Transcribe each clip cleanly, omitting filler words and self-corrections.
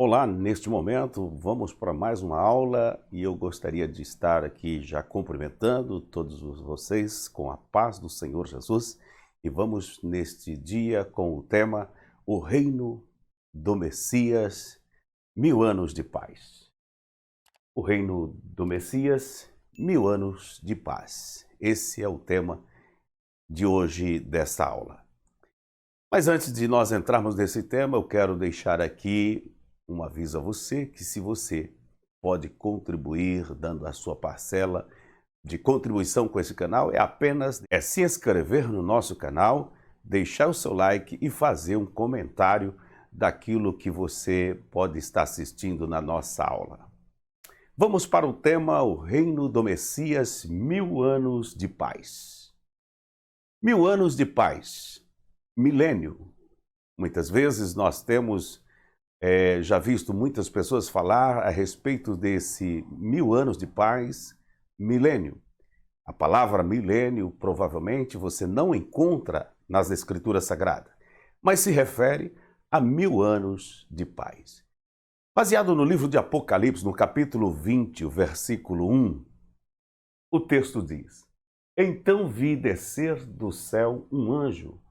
Olá, neste momento vamos para mais uma aula e eu gostaria de estar aqui já cumprimentando todos vocês com a paz do Senhor Jesus e vamos neste dia com o tema O Reino do Messias, 1000 anos de paz. O Reino do Messias, 1000 anos de paz. Esse é o tema de hoje dessa aula. Mas antes de nós entrarmos nesse tema, eu quero deixar aqui um aviso a você que se você pode contribuir dando a sua parcela de contribuição com esse canal, é apenas se inscrever no nosso canal, deixar o seu like e fazer um comentário daquilo que você pode estar assistindo na nossa aula. Vamos para o tema O Reino do Messias, 1000 anos de paz. 1000 anos de paz, milênio. Muitas vezes nós temos já visto muitas pessoas falar a respeito desse 1000 anos de paz, milênio. A palavra milênio provavelmente você não encontra nas Escrituras Sagradas, mas se refere a 1000 anos de paz. Baseado no livro de Apocalipse, no capítulo 20, o versículo 1, o texto diz: Então vi descer do céu um anjo,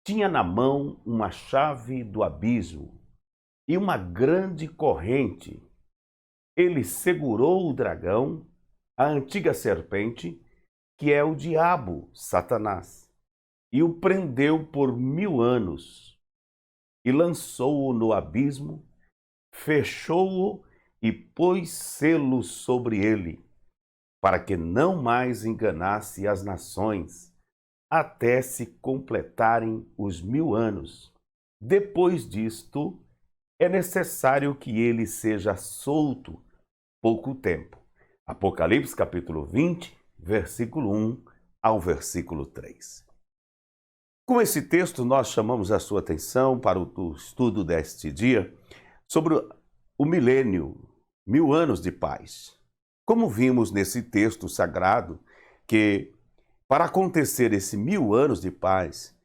tinha na mão uma chave do abismo e uma grande corrente. Ele segurou o dragão, a antiga serpente, que é o diabo, Satanás, e o prendeu por 1000 anos, e lançou-o no abismo, fechou-o e pôs selos sobre ele, para que não mais enganasse as nações, até se completarem os 1000 anos. Depois disto, é necessário que ele seja solto pouco tempo. Apocalipse capítulo 20, versículo 1 ao versículo 3. Com esse texto, nós chamamos a sua atenção para o estudo deste dia sobre o milênio, 1000 anos de paz. Como vimos nesse texto sagrado, que para acontecer esse 1000 anos de paz,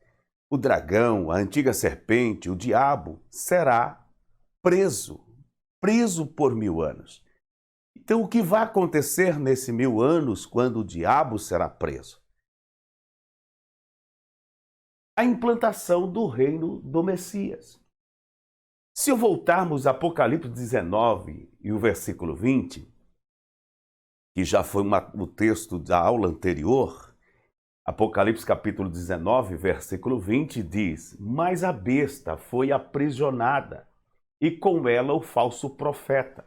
o dragão, a antiga serpente, o diabo, será preso por 1000 anos. Então, o que vai acontecer nesse 1000 anos quando o diabo será preso? A implantação do reino do Messias. Se voltarmos a Apocalipse 19 e o versículo 20, que já foi o texto da aula anterior, Apocalipse capítulo 19, versículo 20 diz: Mas a besta foi aprisionada, e com ela o falso profeta,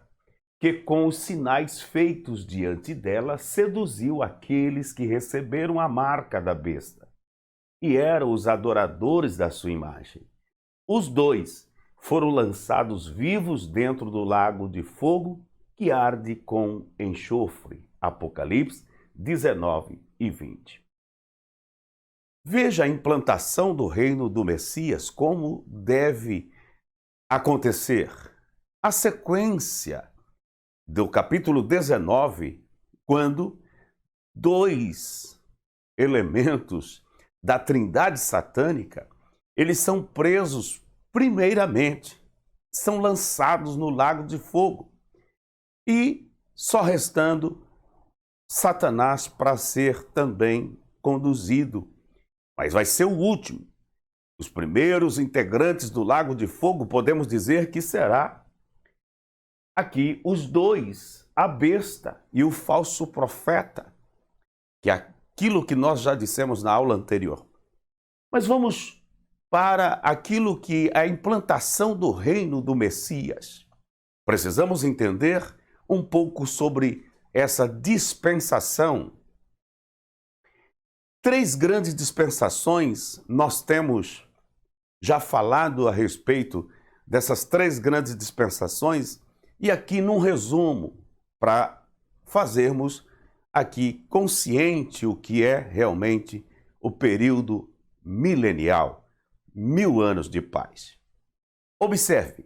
que com os sinais feitos diante dela seduziu aqueles que receberam a marca da besta, e eram os adoradores da sua imagem. Os dois foram lançados vivos dentro do lago de fogo que arde com enxofre. Apocalipse 19 e 20. Veja a implantação do reino do Messias, como deve acontecer. A sequência do capítulo 19, quando dois elementos da trindade satânica, eles são presos primeiramente, são lançados no lago de fogo, e só restando Satanás para ser também conduzido, mas vai ser o último. Os primeiros integrantes do lago de fogo, podemos dizer que será aqui os dois, a besta e o falso profeta, que é aquilo que nós já dissemos na aula anterior. Mas vamos para aquilo que é a implantação do reino do Messias. Precisamos entender um pouco sobre essa dispensação. 3 grandes dispensações nós temos já falado a respeito dessas 3 grandes dispensações, e aqui num resumo, para fazermos aqui consciente o que é realmente o período milenial, 1000 anos de paz. Observe,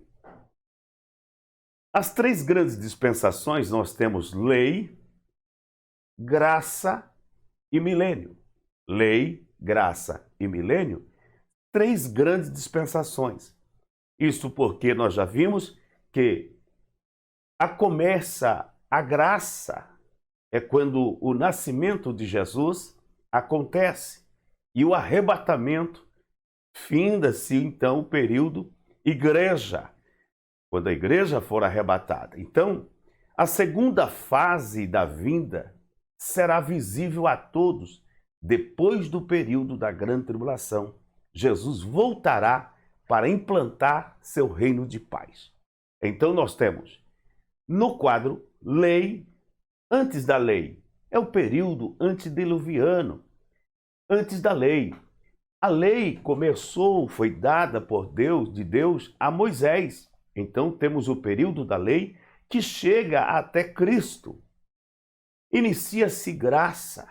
as 3 grandes dispensações nós temos lei, graça e milênio. Lei, graça e milênio, 3 grandes dispensações. Isso porque nós já vimos que começa a graça, é quando o nascimento de Jesus acontece e o arrebatamento, finda-se então o período igreja, quando a igreja for arrebatada. Então, a segunda fase da vinda será visível a todos depois do período da grande tribulação. Jesus voltará para implantar seu reino de paz. Então nós temos no quadro lei. Antes da lei é o período antediluviano. Antes da lei, a lei começou, foi dada por Deus, de Deus, a Moisés. Então temos o período da lei que chega até Cristo. Inicia-se graça,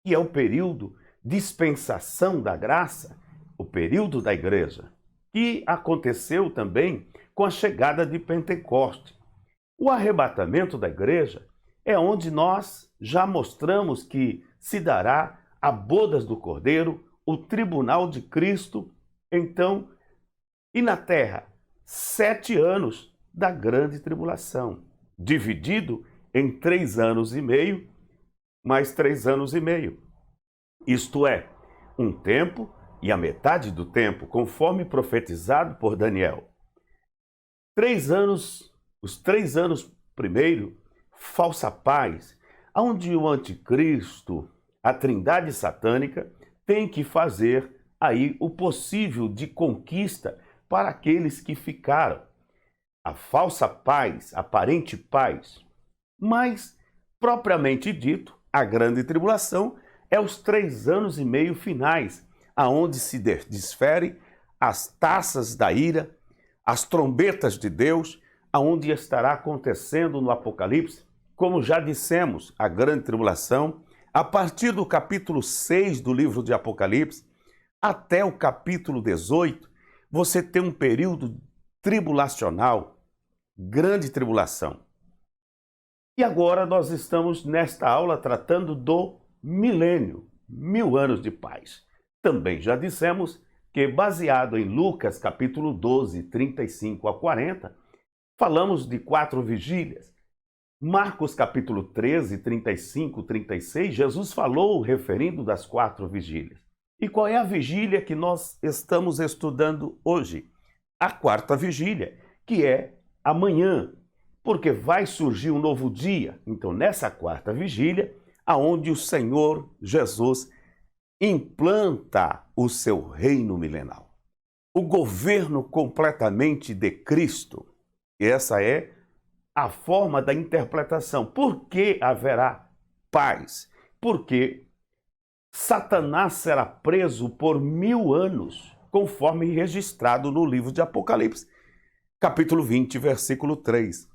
que é o período dispensação da graça, o período da igreja, que aconteceu também com a chegada de Pentecoste. O arrebatamento da igreja é onde nós já mostramos que se dará a bodas do Cordeiro, o tribunal de Cristo, então, e na terra, 7 anos da grande tribulação, dividido em 3 anos e meio, mais 3 anos e meio. Isto é, um tempo e a metade do tempo, conforme profetizado por Daniel. 3 anos, os 3 anos primeiro, falsa paz, onde o anticristo, a trindade satânica, tem que fazer aí o possível de conquista para aqueles que ficaram. A falsa paz, aparente paz. Mas, propriamente dito, a grande tribulação é os 3 anos e meio finais, aonde se desfere as taças da ira, as trombetas de Deus, aonde estará acontecendo no Apocalipse, como já dissemos, a grande tribulação, a partir do capítulo 6 do livro de Apocalipse, até o capítulo 18, você tem um período tribulacional, grande tribulação. E agora nós estamos nesta aula tratando do milênio, 1000 anos de paz. Também já dissemos que, baseado em Lucas capítulo 12, 35 a 40, falamos de 4 vigílias. Marcos capítulo 13, 35, 36, Jesus falou referindo das 4 vigílias. E qual é a vigília que nós estamos estudando hoje? A 4ª vigília, que é amanhã, porque vai surgir um novo dia. Então, nessa 4ª vigília, aonde o Senhor Jesus implanta o seu reino milenal. O governo completamente de Cristo. E essa é a forma da interpretação. Por que haverá paz? Porque Satanás será preso por 1000 anos, conforme registrado no livro de Apocalipse, capítulo 20, versículo 3.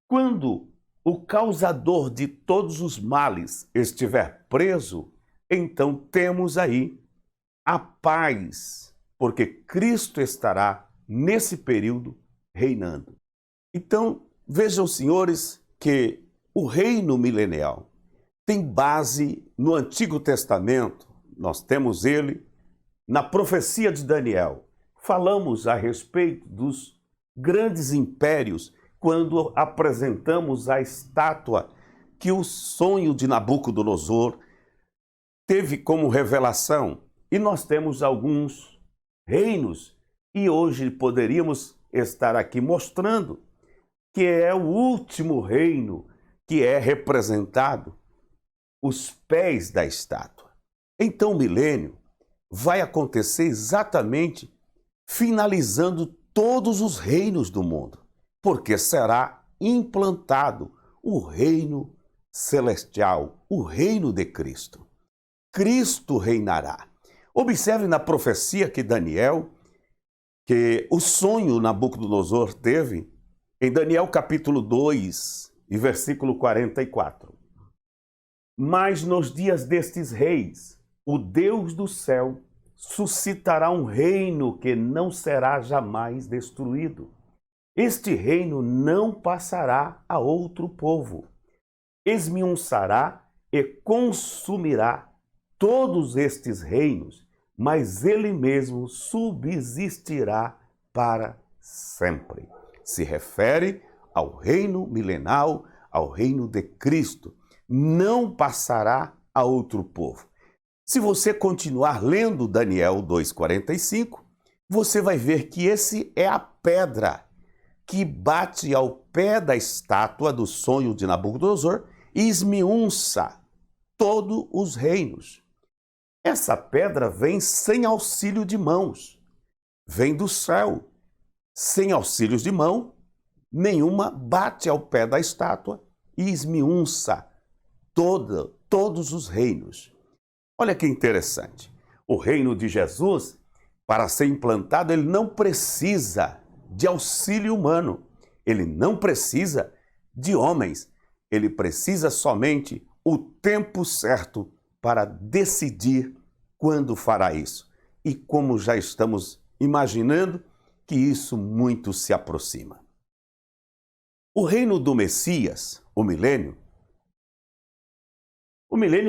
Quando o causador de todos os males estiver preso, então temos aí a paz, porque Cristo estará nesse período reinando. Então, vejam, senhores, que o reino milenial tem base no Antigo Testamento. Nós temos ele na profecia de Daniel. Falamos a respeito dos grandes impérios quando apresentamos a estátua que o sonho de Nabucodonosor teve como revelação. E nós temos alguns reinos e hoje poderíamos estar aqui mostrando que é o último reino que é representado, os pés da estátua. Então o milênio vai acontecer exatamente finalizando todos os reinos do mundo, porque será implantado o reino celestial, o reino de Cristo. Cristo reinará. Observe na profecia que Daniel, que o sonho Nabucodonosor teve, em Daniel capítulo 2 e versículo 44. Mas nos dias destes reis, o Deus do céu suscitará um reino que não será jamais destruído. Este reino não passará a outro povo. Esmiuçará e consumirá todos estes reinos, mas ele mesmo subsistirá para sempre. Se refere ao reino milenal, ao reino de Cristo. Não passará a outro povo. Se você continuar lendo Daniel 2,45, você vai ver que esse é a pedra que bate ao pé da estátua do sonho de Nabucodonosor e esmiunça todos os reinos. Essa pedra vem sem auxílio de mãos, vem do céu. Sem auxílios de mão, nenhuma bate ao pé da estátua e esmiunça todos os reinos. Olha que interessante. O reino de Jesus, para ser implantado, ele não precisa de auxílio humano. Ele não precisa de homens. Ele precisa somente o tempo certo para decidir quando fará isso. E como já estamos imaginando que isso muito se aproxima. O reino do Messias, o milênio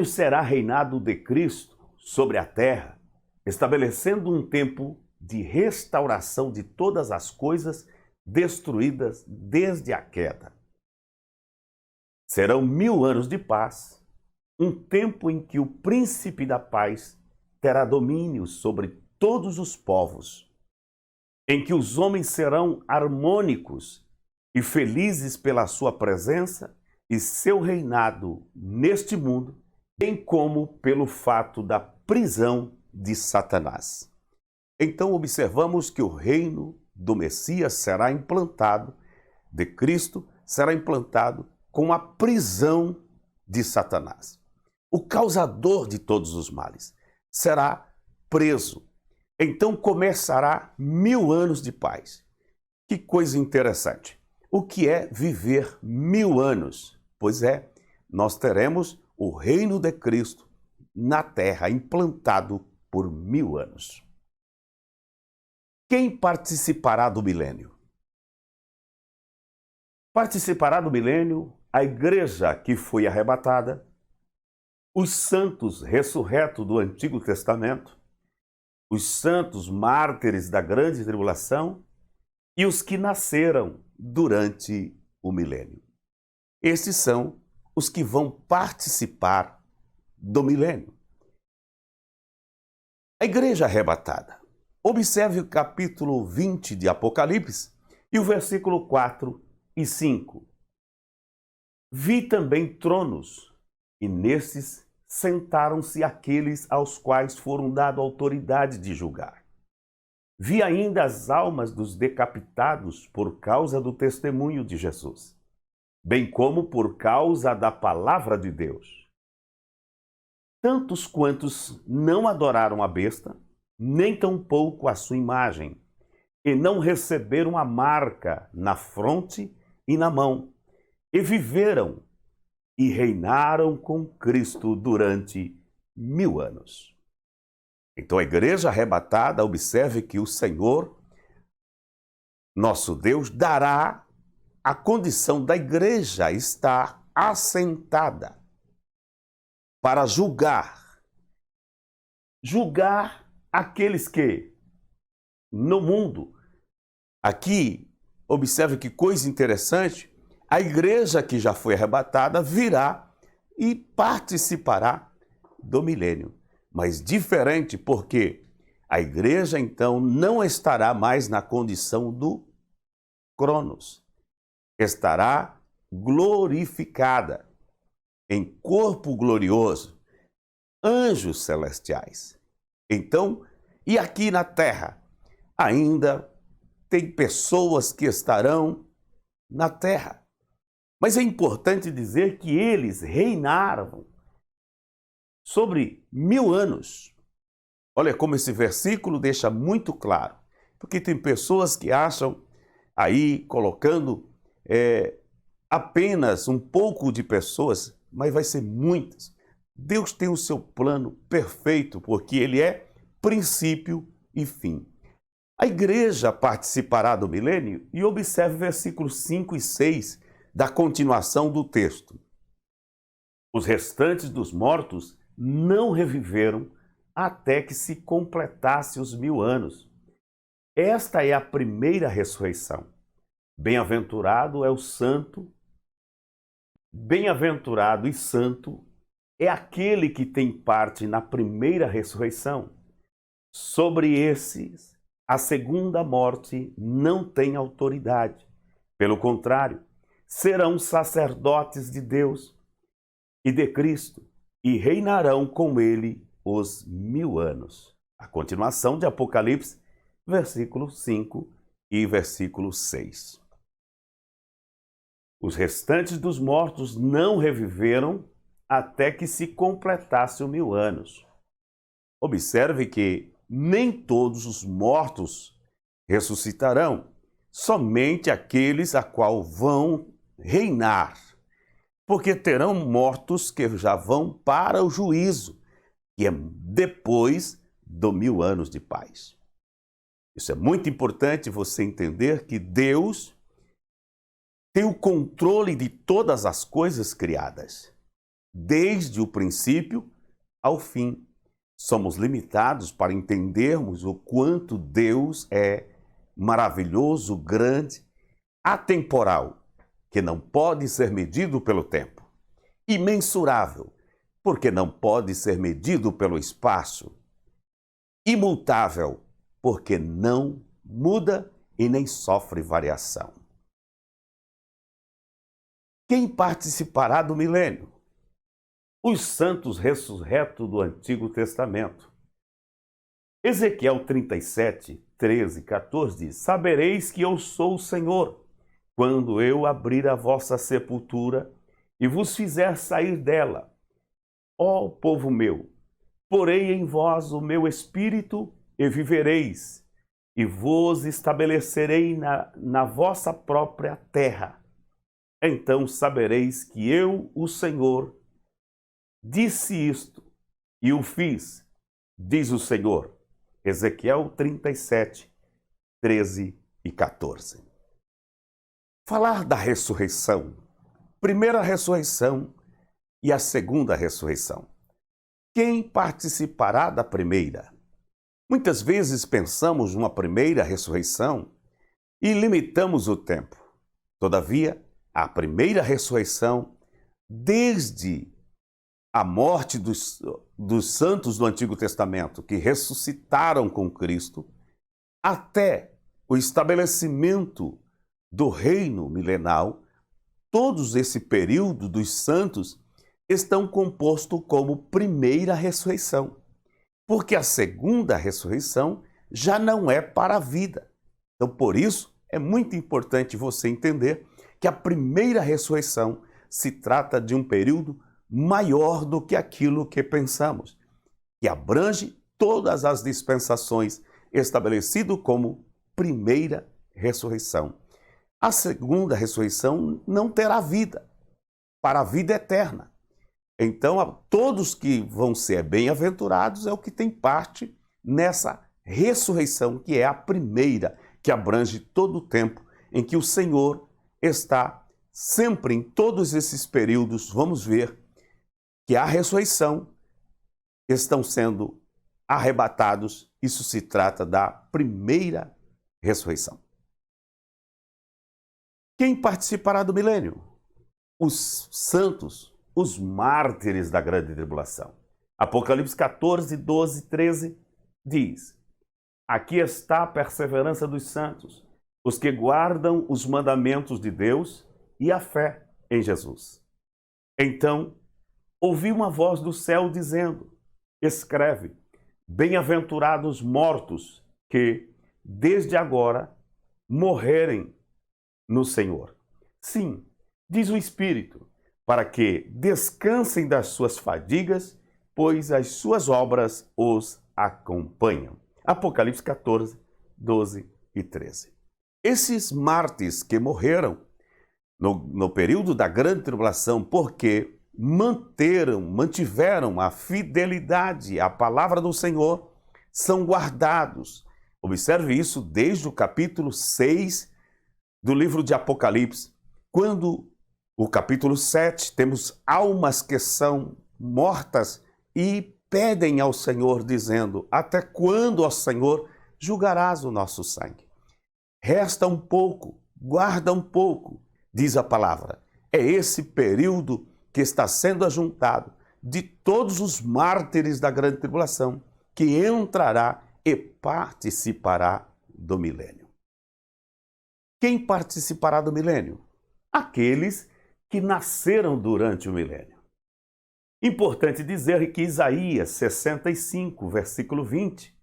será reinado de Cristo sobre a terra, estabelecendo um tempo de restauração de todas as coisas destruídas desde a queda. Serão 1000 anos de paz, um tempo em que o príncipe da paz terá domínio sobre todos os povos, em que os homens serão harmônicos e felizes pela sua presença e seu reinado neste mundo, bem como pelo fato da prisão de Satanás. Então observamos que o reino do Messias será implantado, de Cristo, será implantado com a prisão de Satanás. O causador de todos os males será preso. Então começará 1000 anos de paz. Que coisa interessante. O que é viver 1000 anos? Pois é, nós teremos o reino de Cristo na terra, implantado por 1000 anos. Quem participará do milênio? Participará do milênio a igreja que foi arrebatada, os santos ressurretos do Antigo Testamento, os santos mártires da grande tribulação e os que nasceram durante o milênio. Estes são os que vão participar do milênio. A igreja arrebatada. Observe o capítulo 20 de Apocalipse e o versículo 4 e 5. Vi também tronos, e nesses sentaram-se aqueles aos quais foram dada autoridade de julgar. Vi ainda as almas dos decapitados por causa do testemunho de Jesus, bem como por causa da palavra de Deus. Tantos quantos não adoraram a besta, nem tampouco a sua imagem, e não receberam a marca na fronte e na mão, e viveram e reinaram com Cristo durante 1000 anos. Então a igreja arrebatada, observe que o Senhor, nosso Deus, dará a condição da igreja estar assentada para julgar aqueles que no mundo, aqui, observe que coisa interessante, a igreja que já foi arrebatada virá e participará do milênio. Mas diferente porque a igreja então não estará mais na condição do Cronos. Estará glorificada em corpo glorioso, anjos celestiais. Então, e aqui na terra, ainda tem pessoas que estarão na terra. Mas é importante dizer que eles reinaram sobre 1000 anos. Olha como esse versículo deixa muito claro. Porque tem pessoas que acham aí, colocando apenas um pouco de pessoas, mas vai ser muitas. Deus tem o seu plano perfeito, porque ele é princípio e fim. A igreja participará do milênio e observe versículos 5 e 6 da continuação do texto. Os restantes dos mortos não reviveram até que se completasse os 1000 anos. Esta é a primeira ressurreição. Bem-aventurado é o santo, bem-aventurado e santo é aquele que tem parte na primeira ressurreição. Sobre esses, a segunda morte não tem autoridade. Pelo contrário, serão sacerdotes de Deus e de Cristo e reinarão com ele os 1000 anos. A continuação de Apocalipse, versículo 5 e versículo 6. Os restantes dos mortos não reviveram até que se completasse os 1000 anos. Observe que nem todos os mortos ressuscitarão, somente aqueles a qual vão reinar, porque terão mortos que já vão para o juízo, que é depois do 1000 anos de paz. Isso é muito importante você entender que Deus tem o controle de todas as coisas criadas, desde o princípio ao fim. Somos limitados para entendermos o quanto Deus é maravilhoso, grande, atemporal, que não pode ser medido pelo tempo, imensurável, porque não pode ser medido pelo espaço, imutável, porque não muda e nem sofre variação. Quem participará do milênio? Os santos ressurretos do Antigo Testamento. Ezequiel 37, 13 e 14 diz: Sabereis que eu sou o Senhor, quando eu abrir a vossa sepultura e vos fizer sair dela. Ó povo meu, porei em vós o meu espírito e vivereis, e vos estabelecerei na vossa própria terra. Então sabereis que eu, o Senhor, disse isto e o fiz, diz o Senhor. Ezequiel 37, 13 e 14. Falar da ressurreição, primeira ressurreição e a segunda ressurreição. Quem participará da primeira? Muitas vezes pensamos numa primeira ressurreição e limitamos o tempo. Todavia, a primeira ressurreição, desde a morte dos santos do Antigo Testamento, que ressuscitaram com Cristo, até o estabelecimento do reino milenal, todos esse período dos santos estão compostos como primeira ressurreição, porque a segunda ressurreição já não é para a vida. Então, por isso, é muito importante você entender que a primeira ressurreição se trata de um período maior do que aquilo que pensamos, que abrange todas as dispensações estabelecido como primeira ressurreição. A segunda ressurreição não terá vida, para a vida eterna. Então, todos que vão ser bem-aventurados é o que tem parte nessa ressurreição, que é a primeira, que abrange todo o tempo em que o Senhor está sempre em todos esses períodos. Vamos ver que a ressurreição estão sendo arrebatados. Isso se trata da primeira ressurreição. Quem participará do milênio? Os santos, os mártires da grande tribulação. Apocalipse 14, 12, 13 diz: Aqui está a perseverança dos santos, os que guardam os mandamentos de Deus e a fé em Jesus. Então, ouvi uma voz do céu dizendo: Escreve, bem-aventurados mortos que, desde agora, morrerem no Senhor. Sim, diz o Espírito, para que descansem das suas fadigas, pois as suas obras os acompanham. Apocalipse 14, 12 e 13. Esses mártires que morreram no período da grande tribulação, porque mantiveram a fidelidade à palavra do Senhor, são guardados. Observe isso desde o capítulo 6 do livro de Apocalipse, quando o capítulo 7 temos almas que são mortas e pedem ao Senhor dizendo: até quando, ó Senhor, julgarás o nosso sangue? Resta um pouco, guarda um pouco, diz a palavra. É esse período que está sendo ajuntado de todos os mártires da grande tribulação, que entrará e participará do milênio. Quem participará do milênio? Aqueles que nasceram durante o milênio. Importante dizer que Isaías 65, versículo 20,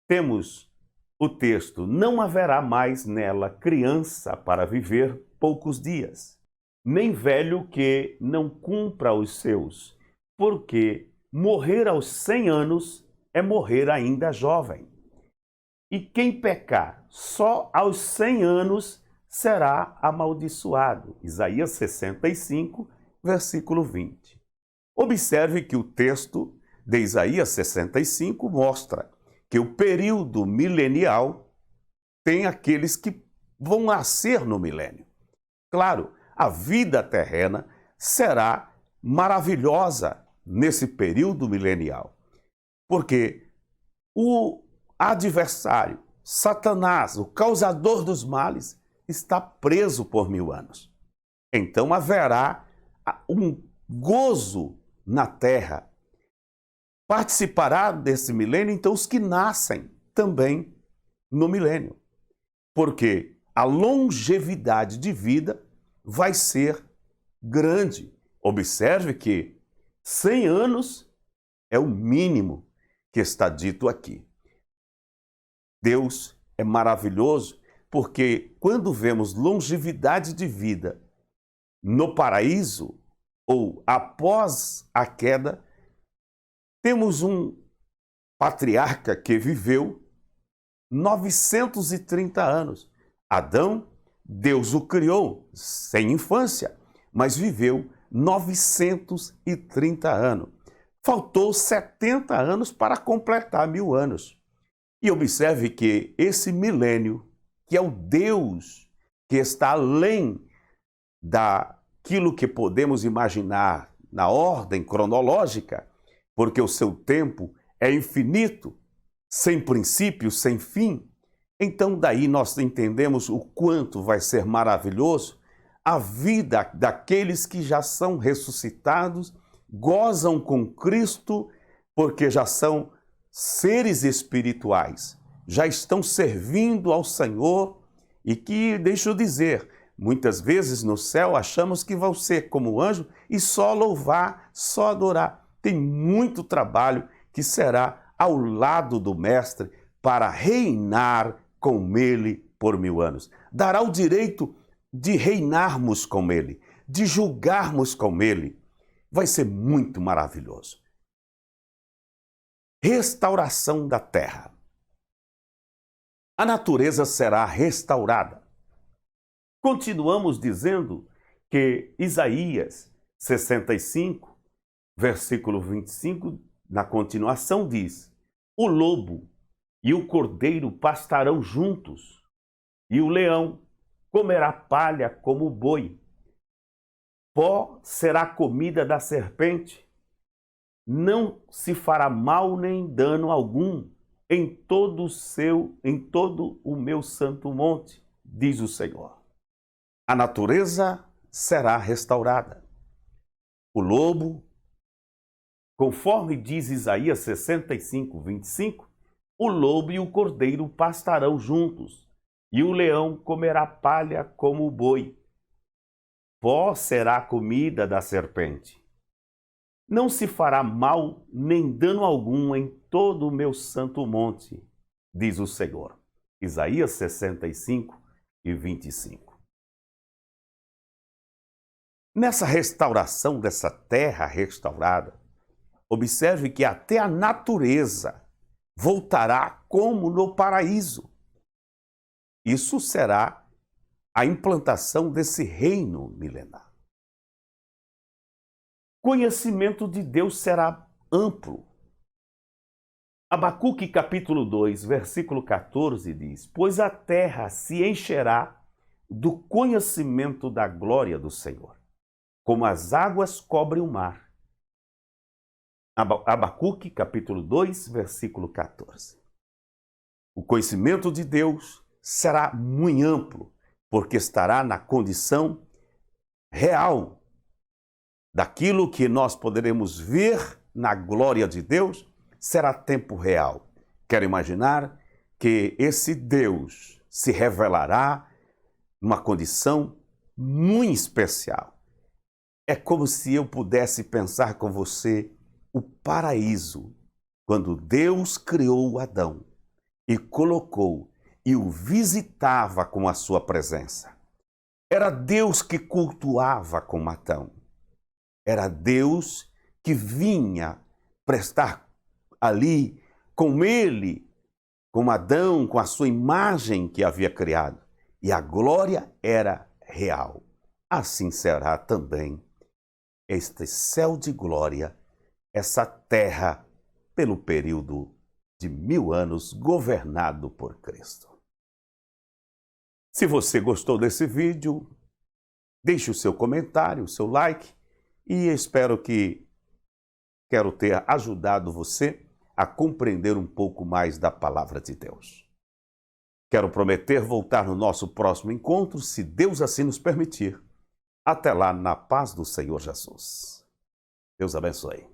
temos o texto: não haverá mais nela criança para viver poucos dias, nem velho que não cumpra os seus, porque morrer aos 100 anos é morrer ainda jovem. E quem pecar só aos 100 anos será amaldiçoado. Isaías 65, versículo 20. Observe que o texto de Isaías 65 mostra que o período milenial tem aqueles que vão nascer no milênio. Claro, a vida terrena será maravilhosa nesse período milenial, porque o adversário, Satanás, o causador dos males, está preso por 1000 anos. Então haverá um gozo na terra. Participará desse milênio, então, os que nascem também no milênio. Porque a longevidade de vida vai ser grande. Observe que 100 anos é o mínimo que está dito aqui. Deus é maravilhoso porque quando vemos longevidade de vida no paraíso ou após a queda, temos um patriarca que viveu 930 anos. Adão, Deus o criou sem infância, mas viveu 930 anos. Faltou 70 anos para completar 1000 anos. E observe que esse milênio, que é o Deus que está além daquilo que podemos imaginar na ordem cronológica, porque o seu tempo é infinito, sem princípio, sem fim. Então daí nós entendemos o quanto vai ser maravilhoso a vida daqueles que já são ressuscitados, gozam com Cristo, porque já são seres espirituais, já estão servindo ao Senhor e que, deixa eu dizer, muitas vezes no céu achamos que vão ser como anjo e só louvar, só adorar. Tem muito trabalho que será ao lado do Mestre para reinar com Ele por 1000 anos. Dará o direito de reinarmos com Ele, de julgarmos com Ele. Vai ser muito maravilhoso. Restauração da terra. A natureza será restaurada. Continuamos dizendo que Isaías 65, versículo 25, na continuação diz: o lobo e o cordeiro pastarão juntos, e o leão comerá palha como o boi. Pó será comida da serpente. Não se fará mal nem dano algum em todo o meu santo monte, diz o Senhor. A natureza será restaurada. O lobo, conforme diz Isaías 65, 25, o lobo e o cordeiro pastarão juntos, e o leão comerá palha como o boi. Pó será a comida da serpente. Não se fará mal nem dano algum em todo o meu santo monte, diz o Senhor. Isaías 65 e 25. Nessa restauração dessa terra restaurada, observe que até a natureza voltará como no paraíso. Isso será a implantação desse reino milenar. Conhecimento de Deus será amplo. Abacuque capítulo 2, versículo 14 diz: pois a terra se encherá do conhecimento da glória do Senhor, como as águas cobrem o mar. Abacuque capítulo 2, versículo 14. O conhecimento de Deus será muito amplo, porque estará na condição real daquilo que nós poderemos ver na glória de Deus, será tempo real. Quero imaginar que esse Deus se revelará numa condição muito especial. É como se eu pudesse pensar com você o paraíso, quando Deus criou Adão e colocou e o visitava com a sua presença. Era Deus que cultuava com Adão. Era Deus que vinha prestar ali com ele, com Adão, com a sua imagem que havia criado. E a glória era real. Assim será também este céu de glória, essa terra, pelo período de 1000 anos, governado por Cristo. Se você gostou desse vídeo, deixe o seu comentário, o seu like, e quero ter ajudado você a compreender um pouco mais da palavra de Deus. Quero prometer voltar no nosso próximo encontro, se Deus assim nos permitir. Até lá, na paz do Senhor Jesus. Deus abençoe.